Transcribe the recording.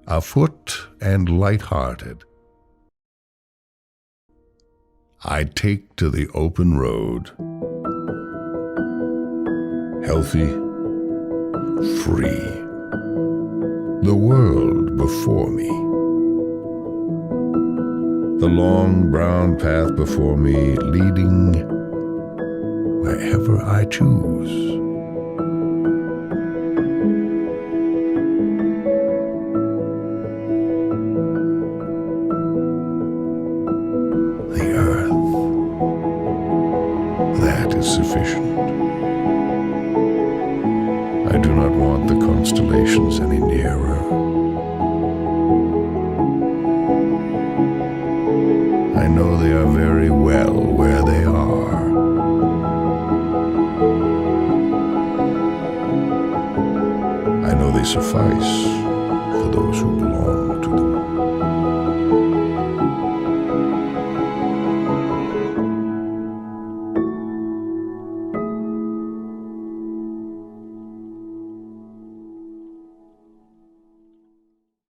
afoot and light-hearted, I take to the open road, healthy, free, the world before me. The long brown path before me, leading wherever I choose. The earth, that is sufficient. I do not want the constellations any nearer. I know they are very well where they are. I know they suffice for those